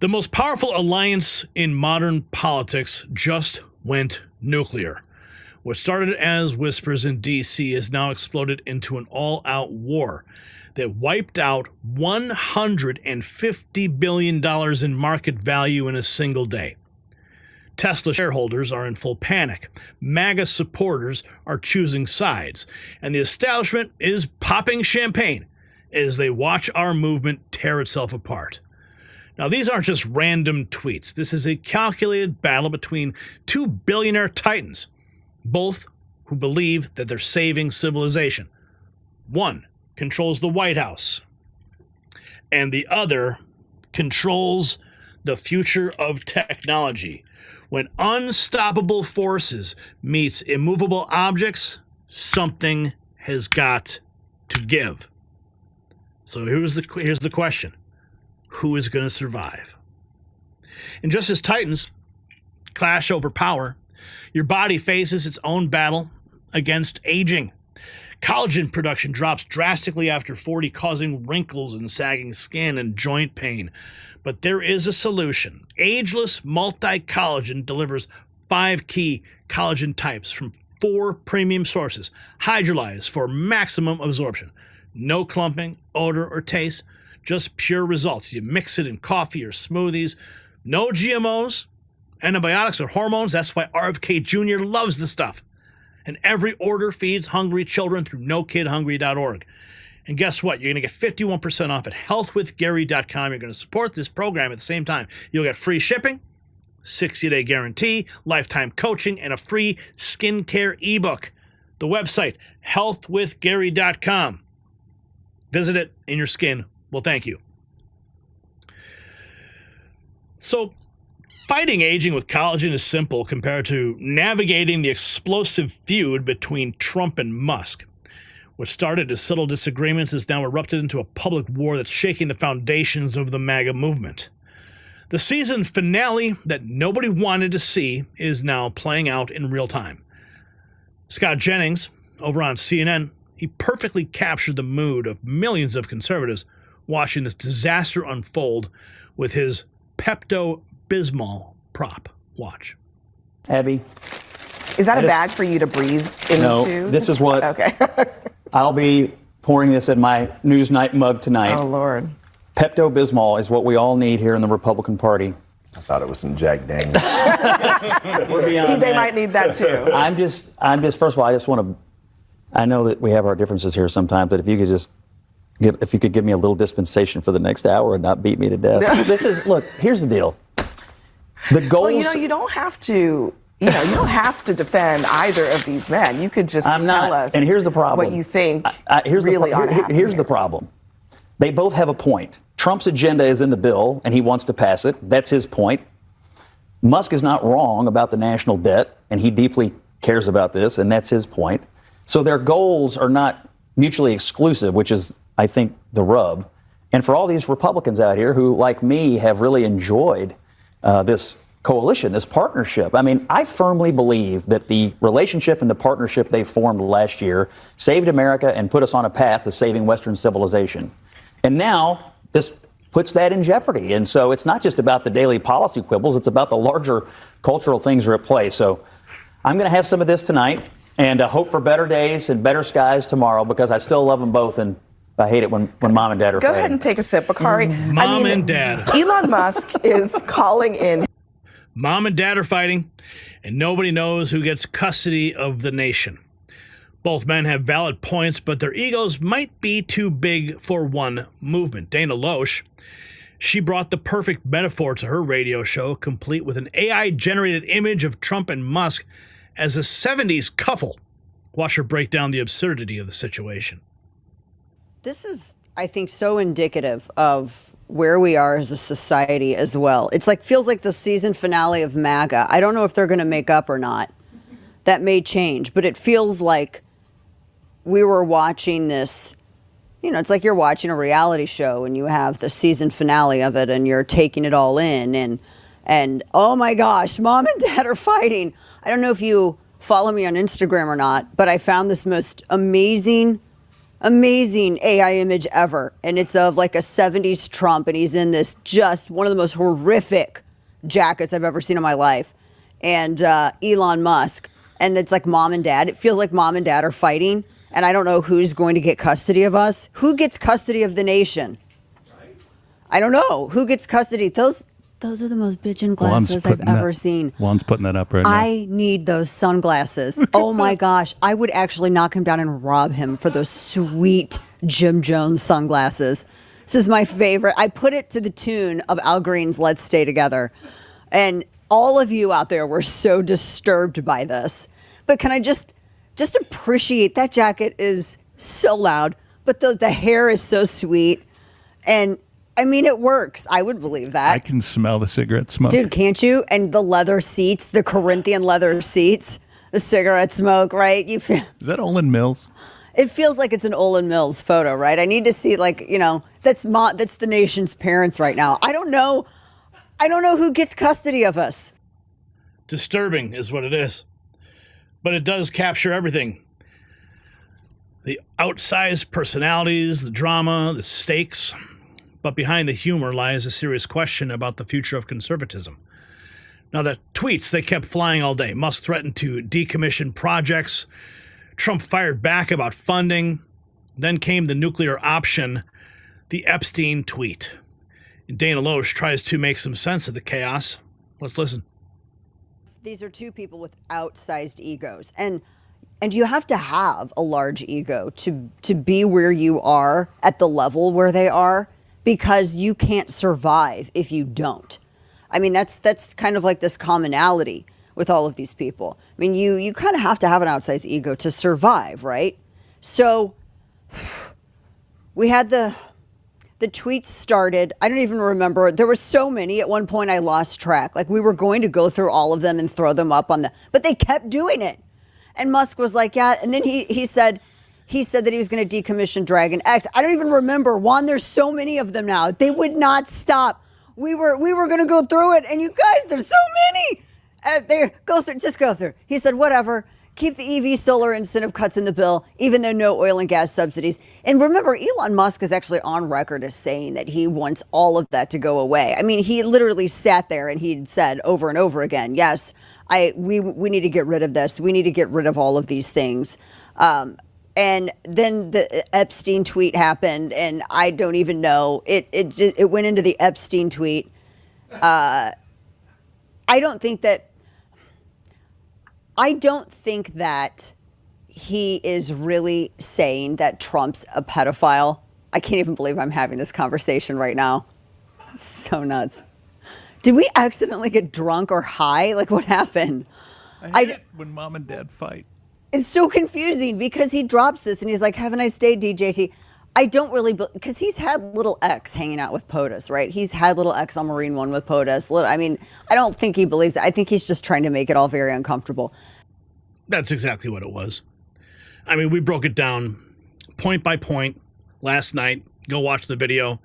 The most powerful alliance in modern politics just went nuclear. What started as whispers in D.C. has now exploded into an all-out war that wiped out $150 billion in market value in a single day. Tesla shareholders are in full panic. MAGA supporters are choosing sides. And the establishment is popping champagne as they watch our movement tear itself apart. Now, these aren't just random tweets. This is a calculated battle between two billionaire titans, both who believe that they're saving civilization. One controls the White House, and the other controls the future of technology. When unstoppable forces meets immovable objects, something has got to give. So here's the question. Who is going to survive? And just as titans clash over power, your body faces its own battle against aging. Collagen production drops drastically after 40, causing wrinkles and sagging skin and joint pain. But there is a solution. Ageless multi-collagen delivers 5 key collagen types from 4 premium sources, hydrolyzed for maximum absorption. No clumping, odor, or taste, just pure results. You mix it in coffee or smoothies. No GMOs, antibiotics, or hormones. That's why RFK Jr. loves the stuff. And every order feeds hungry children through nokidhungry.org. And guess what? You're going to get 51% off at healthwithgary.com. You're going to support this program at the same time. You'll get free shipping, 60-day guarantee, lifetime coaching, and a free skincare ebook. The website, healthwithgary.com. Visit it, and your skin will thank you. So, fighting aging with collagen is simple compared to navigating the explosive feud between Trump and Musk. What started as subtle disagreements has now erupted into a public war that's shaking the foundations of the MAGA movement. The season finale that nobody wanted to see is now playing out in real time. Scott Jennings, over on CNN, he perfectly captured the mood of millions of conservatives watching this disaster unfold with his Pepto-Bismol prop. Watch. Abby. Is that a bag for you to breathe into? No, this is what. Okay. I'll be pouring this in my Newsnight mug tonight. Oh, Lord. Pepto-Bismol is what we all need here in the Republican Party. I thought it was some Jack Daniels. We're beyond They that. might need that too. I'm just, first of all, I just want to, I know that we have our differences here sometimes, but if you could give me a little dispensation for the next hour and not beat me to death. Look, here's the deal. The goals. Well, you don't have to. You don't have to defend either of these men. You could just tell us. And here's the problem. What you think here's the problem. They both have a point. Trump's agenda is in the bill, and he wants to pass it. That's his point. Musk is not wrong about the national debt, and he deeply cares about this, and that's his point. So their goals are not mutually exclusive, which is, I think, the rub. And for all these Republicans out here who, like me, have really enjoyed this coalition, this partnership. I mean, I firmly believe that the relationship and the partnership they formed last year saved America and put us on a path to saving Western civilization. And now this puts that in jeopardy. And so it's not just about the daily policy quibbles, it's about the larger cultural things are at play. So I'm going to have some of this tonight and hope for better days and better skies tomorrow, because I still love them both, and I hate it when mom and dad are Go fighting. ahead and take a sip, Bakari. Mom and dad. Elon Musk is calling in. Mom and dad are fighting, and nobody knows who gets custody of the nation. Both men have valid points, but their egos might be too big for one movement. Dana Loesch, she brought the perfect metaphor to her radio show, complete with an AI-generated image of Trump and Musk as a 70s couple. Watch her break down the absurdity of the situation. This is, I think, so indicative of where we are as a society as well. It's like, feels like the season finale of MAGA. I don't know if they're going to make up or not. That may change, but it feels like we were watching this, it's like you're watching a reality show and you have the season finale of it and you're taking it all in and oh my gosh, mom and dad are fighting. I don't know if you follow me on Instagram or not, but I found this most amazing amazing AI image ever. And it's of like a 70s Trump, and he's in this just one of the most horrific jackets I've ever seen in my life. And Elon Musk. And it's like mom and dad. It feels like mom and dad are fighting. And I don't know who's going to get custody of us. Who gets custody of the nation? I don't know. Who gets custody? Those are the most bitchin' glasses I've ever seen. Juan's putting that up right now. I need those sunglasses. Oh my gosh. I would actually knock him down and rob him for those sweet Jim Jones sunglasses. This is my favorite. I put it to the tune of Al Green's Let's Stay Together. And all of you out there were so disturbed by this. But can I just appreciate that jacket is so loud, but the hair is so sweet. And I mean, it works. I would believe that. I can smell the cigarette smoke. Dude, can't you? And the leather seats, the Corinthian leather seats, the cigarette smoke, right? You feel. Is that Olin Mills? It feels like it's an Olin Mills photo, right? I need to see, like, that's the nation's parents right now. I don't know who gets custody of us. Disturbing is what it is. But it does capture everything. The outsized personalities, the drama, the stakes. But behind the humor lies a serious question about the future of conservatism. Now, the tweets, they kept flying all day. Musk threatened to decommission projects. Trump fired back about funding. Then came the nuclear option, the Epstein tweet. And Dana Loesch tries to make some sense of the chaos. Let's listen. These are two people with outsized egos. And you have to have a large ego to be where you are at the level where they are, because you can't survive if you don't. I mean, that's kind of like this commonality with all of these people. I mean, you kind of have to have an outsized ego to survive, right? So we had the tweets started. I don't even remember. There were so many. At one point, I lost track. Like, we were going to go through all of them and throw them up but they kept doing it. And Musk was like, yeah. And then he said that he was going to decommission Dragon X. I don't even remember. Juan, there's so many of them now. They would not stop. We were going to go through it. And you guys, there's so many. Just go through. He said, whatever. Keep the EV solar incentive cuts in the bill, even though no oil and gas subsidies. And remember, Elon Musk is actually on record as saying that he wants all of that to go away. I mean, he literally sat there and he said over and over again, yes, we need to get rid of this. We need to get rid of all of these things. And then the Epstein tweet happened, and I don't even know. It went into the Epstein tweet. I don't think that he is really saying that Trump's a pedophile. I can't even believe I'm having this conversation right now. So nuts. Did we accidentally get drunk or high? Like, what happened? I hate it when mom and dad fight. It's so confusing because he drops this and he's like, have a nice day, DJT. I don't really, because he's had little X hanging out with POTUS, right? He's had little X on Marine One with POTUS. I mean, I don't think he believes it. I think he's just trying to make it all very uncomfortable. That's exactly what it was. I mean, we broke it down point by point last night. Go watch the video.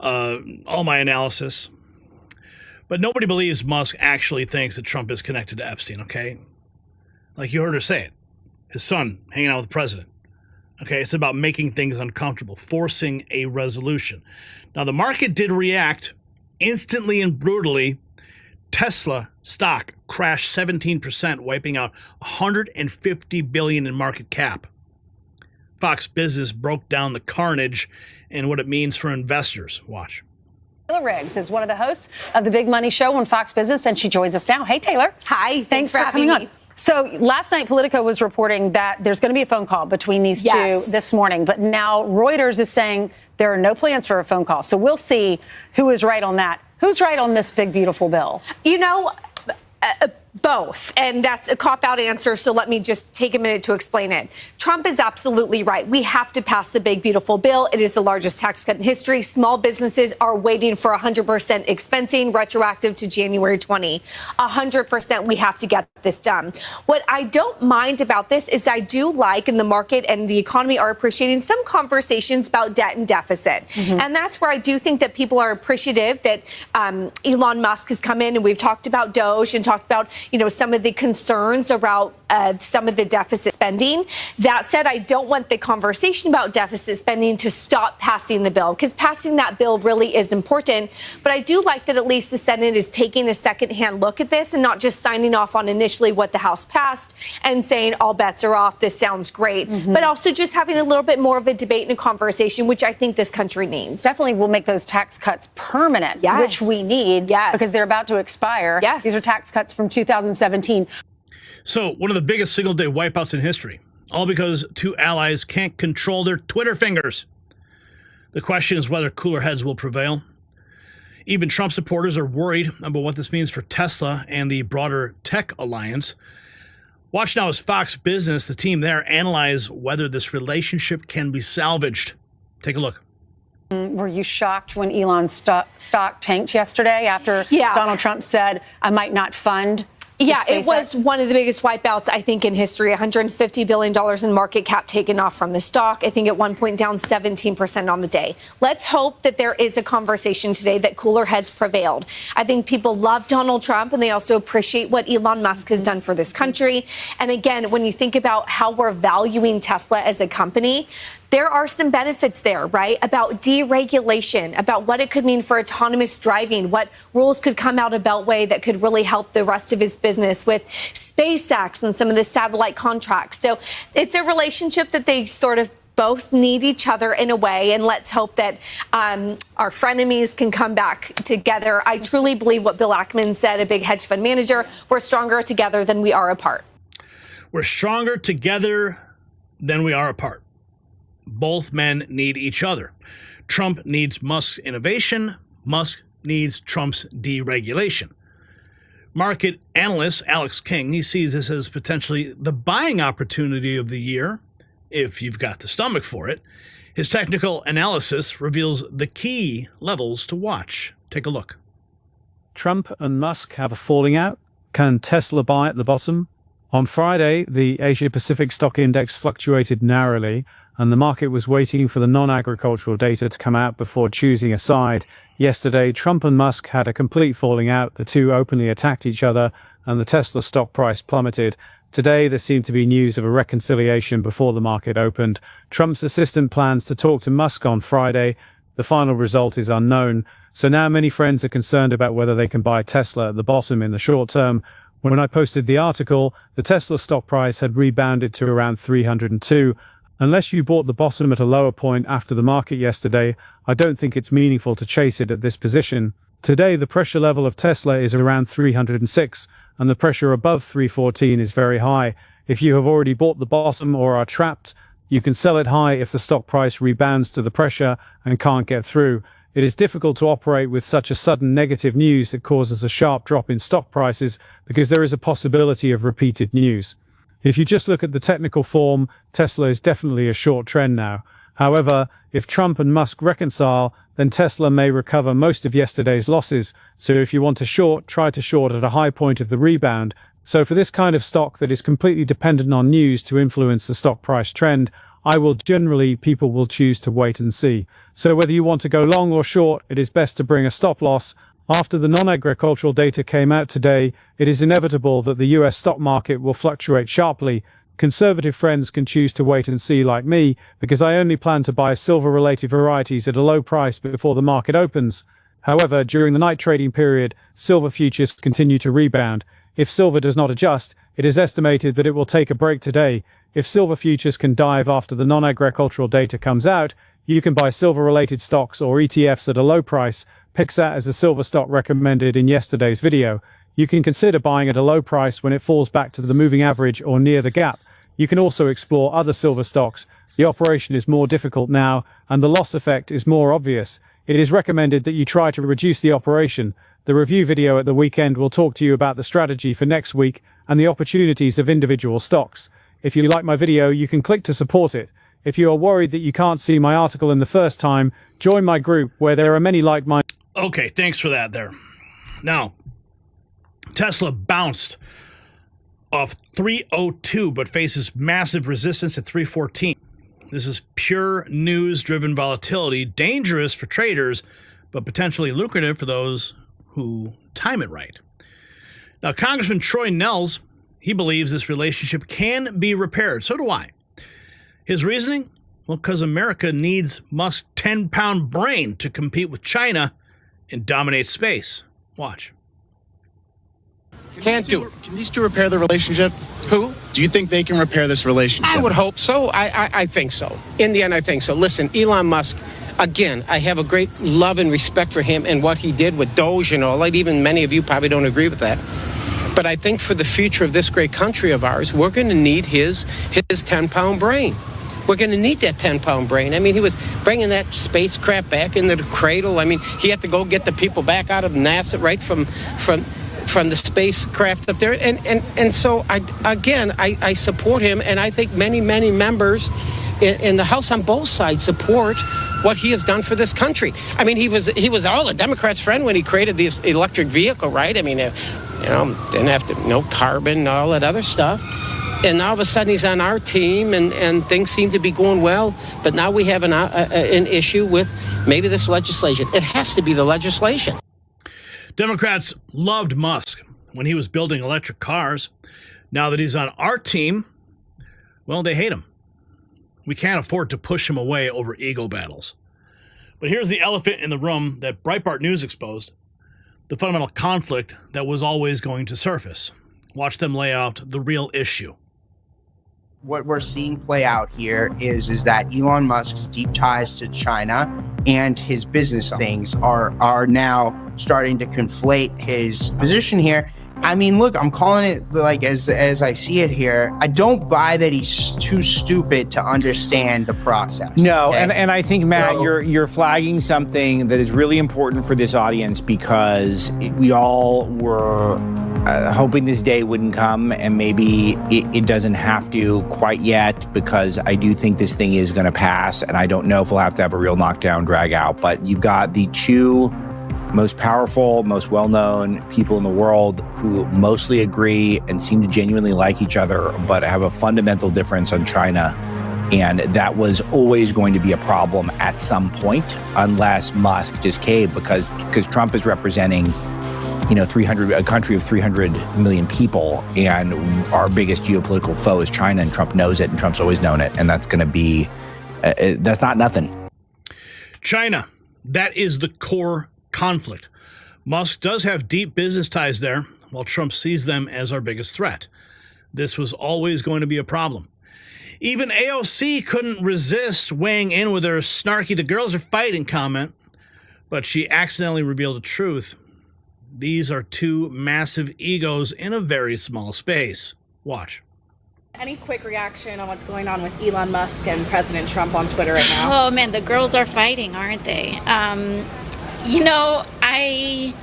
All my analysis. But nobody believes Musk actually thinks that Trump is connected to Epstein, okay? Like you heard her say it. His son hanging out with the president. Okay, it's about making things uncomfortable, forcing a resolution. Now, the market did react instantly and brutally. Tesla stock crashed 17%, wiping out $150 billion in market cap. Fox Business broke down the carnage and what it means for investors. Watch. Taylor Riggs is one of the hosts of the Big Money Show on Fox Business, and she joins us now. Hey, Taylor. Hi. Thanks for coming having me. on. So last night, Politico was reporting that there's going to be a phone call between these two this morning. But now Reuters is saying there are no plans for a phone call. So we'll see who is right on that. Who's right on this big, beautiful bill? You know, both. And that's a cop-out answer, so let me just take a minute to explain it. Trump is absolutely right. We have to pass the big, beautiful bill. It is the largest tax cut in history. Small businesses are waiting for 100% expensing retroactive to January 20. 100% we have to get this done. What I don't mind about this is I do like, and the market and the economy are appreciating some conversations about debt and deficit. And that's where I do think that people are appreciative that Elon Musk has come in, and we've talked about Doge and talked about, you know, some of the concerns about some of the deficit spending. That said, I don't want the conversation about deficit spending to stop passing the bill, because passing that bill really is important. But I do like that at least the Senate is taking a secondhand look at this and not just signing off on initially what the House passed and saying all bets are off, this sounds great, but also just having a little bit more of a debate and a conversation, which I think this country needs. Definitely will make those tax cuts permanent, which we need because they're about to expire. These are tax cuts from 2017. So, one of the biggest single-day wipeouts in history, all because two allies can't control their Twitter fingers. The question is whether cooler heads will prevail. Even Trump supporters are worried about what this means for Tesla and the broader tech alliance. Watch now as Fox Business, the team there, analyze whether this relationship can be salvaged. Take a look. Were you shocked when Elon's stock tanked yesterday after Donald Trump said, I might not fund? Yeah, it was one of the biggest wipeouts, I think, in history. $150 billion in market cap taken off from the stock. I think at one point down 17% on the day. Let's hope that there is a conversation today that cooler heads prevailed. I think people love Donald Trump, and they also appreciate what Elon Musk has done for this country. And again, when you think about how we're valuing Tesla as a company, there are some benefits there, right? About deregulation, about what it could mean for autonomous driving, what rules could come out of Beltway that could really help the rest of his business with SpaceX and some of the satellite contracts. So it's a relationship that they sort of both need each other in a way, and let's hope that our frenemies can come back together. I truly believe what Bill Ackman said, a big hedge fund manager, we're stronger together than we are apart. We're stronger together than we are apart. Both men need each other. Trump needs Musk's innovation. Musk needs Trump's deregulation. Market analyst Alex King, he sees this as potentially the buying opportunity of the year, if you've got the stomach for it. His technical analysis reveals the key levels to watch. Take a look. Trump and Musk have a falling out. Can Tesla buy at the bottom? On Friday, the Asia-Pacific stock index fluctuated narrowly, and the market was waiting for the non-agricultural data to come out before choosing a side. Yesterday, Trump and Musk had a complete falling out. The two openly attacked each other, and the Tesla stock price plummeted. Today, there seemed to be news of a reconciliation before the market opened. Trump's assistant plans to talk to Musk on Friday. The final result is unknown. So now many friends are concerned about whether they can buy Tesla at the bottom in the short term. When I posted the article, the Tesla stock price had rebounded to around 302. Unless you bought the bottom at a lower point after the market yesterday, I don't think it's meaningful to chase it at this position. Today, the pressure level of Tesla is around 306, and the pressure above 314 is very high. If you have already bought the bottom or are trapped, you can sell it high if the stock price rebounds to the pressure and can't get through. It is difficult to operate with such a sudden negative news that causes a sharp drop in stock prices because there is a possibility of repeated news. If you just look at the technical form, Tesla is definitely a short trend now. However, if Trump and Musk reconcile, then Tesla may recover most of yesterday's losses. So if you want to short, try to short at a high point of the rebound. So for this kind of stock that is completely dependent on news to influence the stock price trend, people will choose to wait and see. So whether you want to go long or short, it is best to bring a stop loss. After the non-agricultural data came out today, it is inevitable that the US stock market will fluctuate sharply. Conservative friends can choose to wait and see like me, because I only plan to buy silver-related varieties at a low price before the market opens. However, during the night trading period, silver futures continue to rebound. If silver does not adjust, it is estimated that it will take a break today. If silver futures can dive after the non-agricultural data comes out, you can buy silver-related stocks or ETFs at a low price. Pixar as a silver stock recommended in yesterday's video. You can consider buying at a low price when it falls back to the moving average or near the gap. You can also explore other silver stocks. The operation is more difficult now, and the loss effect is more obvious. It is recommended that you try to reduce the operation. The review video at the weekend will talk to you about the strategy for next week and the opportunities of individual stocks. If you like my video, you can click to support it. If you are worried that you can't see my article in the first time, join my group where there are many like-minded. Okay, thanks for that there. Now, Tesla bounced off 302 but faces massive resistance at 314. This is pure news-driven volatility, dangerous for traders, but potentially lucrative for those who time it right. Now, Congressman Troy Nehls, He believes this relationship can be repaired. So do I. His reasoning? Well, because America needs Musk's 10-pound brain to compete with China and dominate space. Watch. Can't do it. Can these two repair the relationship? Who? Do you think they can repair this relationship? I would hope so. I think so. In the end, I think so. Listen, Elon Musk, again, I have a great love and respect for him and what he did with Doge and all that. Even many of you probably don't agree with that. But I think for the future of this great country of ours, we're going to need his 10-pound brain. We're going to need that 10-pound brain. I mean, he was bringing that spacecraft back into the cradle. I mean, he had to go get the people back out of NASA, right from the spacecraft up there. And so, I support him, and I think many members in the House on both sides support what he has done for this country. I mean, he was all the Democrats' friend when he created this electric vehicle, right? I mean, didn't have to, no carbon, all that other stuff. And now all of a sudden he's on our team, and things seem to be going well. But now we have an issue with maybe this legislation. It has to be the legislation. Democrats loved Musk when he was building electric cars. Now that he's on our team, well, they hate him. We can't afford to push him away over ego battles. But here's the elephant in the room that Breitbart News exposed, the fundamental conflict that was always going to surface. Watch them lay out the real issue. What we're seeing play out here is that Elon Musk's deep ties to China and his business things are now starting to conflate his position here. I mean, look, I'm calling it like as I see it here. I don't buy that he's too stupid to understand the process. No, okay? and I think, Matt, you're flagging something that is really important for this audience, because we all were hoping this day wouldn't come, and maybe it doesn't have to quite yet, because I do think this thing is going to pass, and I don't know if we'll have to have a real knockdown drag out. But you've got the two most powerful, most well-known people in the world who mostly agree and seem to genuinely like each other, but have a fundamental difference on China. And that was always going to be a problem at some point, unless Musk just caved, because Trump is representing, a country of 300 million people, and our biggest geopolitical foe is China, and Trump knows it, and Trump's always known it, and that's going to be, that's not nothing. China, that is the core conflict. Musk does have deep business ties there, while Trump sees them as our biggest threat. This was always going to be a problem. Even AOC couldn't resist weighing in with her snarky "the girls are fighting" comment, but she accidentally revealed the truth. These are two massive egos in a very small space. Watch. Any quick reaction on what's going on with Elon Musk and President Trump on Twitter right now? Oh man, the girls are fighting, aren't they? I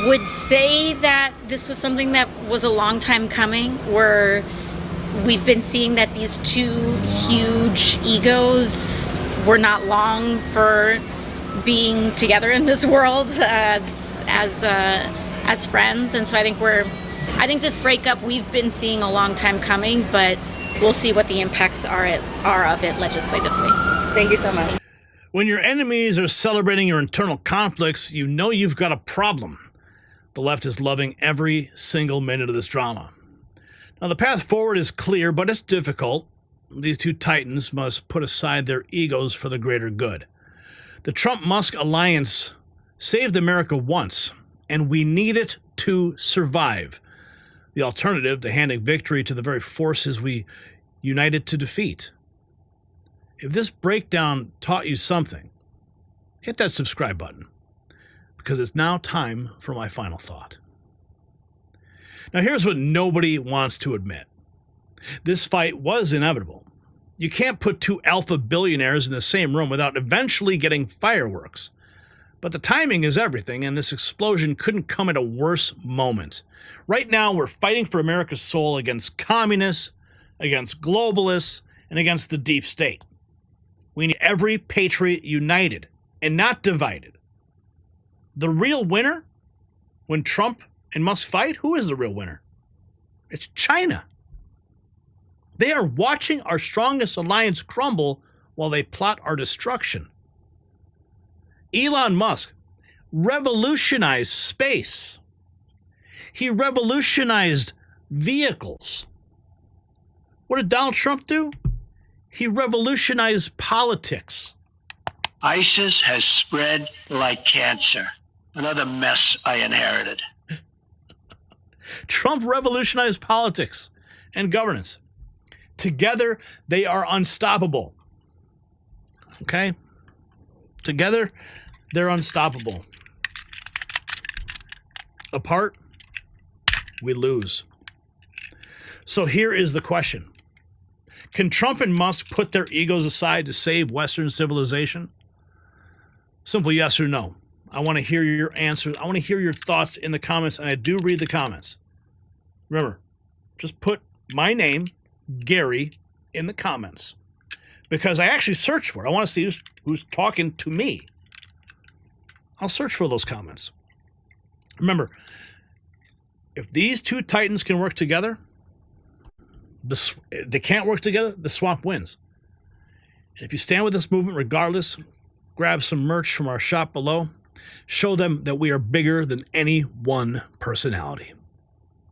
would say that this was something that was a long time coming, where we've been seeing that these two huge egos were not long for being together in this world as friends. And so I think this breakup we've been seeing a long time coming, but we'll see what the impacts are of it legislatively. Thank you so much. When your enemies are celebrating your internal conflicts, you know you've got a problem. The left is loving every single minute of this drama. Now, the path forward is clear, but it's difficult. These two titans must put aside their egos for the greater good. The Trump-Musk alliance saved America once, and we need it to survive. The alternative to handing victory to the very forces we united to defeat. If this breakdown taught you something, hit that subscribe button, because it's now time for my final thought. Now, here's what nobody wants to admit. This fight was inevitable. You can't put two alpha billionaires in the same room without eventually getting fireworks. But the timing is everything, and this explosion couldn't come at a worse moment. Right now, we're fighting for America's soul against communists, against globalists, and against the deep state. We need every patriot united and not divided. The real winner, when Trump and Musk fight, who is the real winner? It's China. They are watching our strongest alliance crumble while they plot our destruction. Elon Musk revolutionized space. He revolutionized vehicles. What did Donald Trump do? He revolutionized politics. ISIS has spread like cancer. Another mess I inherited. Trump revolutionized politics and governance. Together, they are unstoppable. Okay? Together, they're unstoppable. Apart, we lose. So here is the question. Can Trump and Musk put their egos aside to save Western civilization? Simple yes or no. I want to hear your answers. I want to hear your thoughts in the comments, and I do read the comments. Remember, just put my name, Gary, in the comments, because I actually search for it. I want to see who's talking to me. I'll search for those comments. Remember, if these two titans can work together, they can't work together, the swamp wins. And if you stand with this movement regardless, grab some merch from our shop below. Show them that we are bigger than any one personality.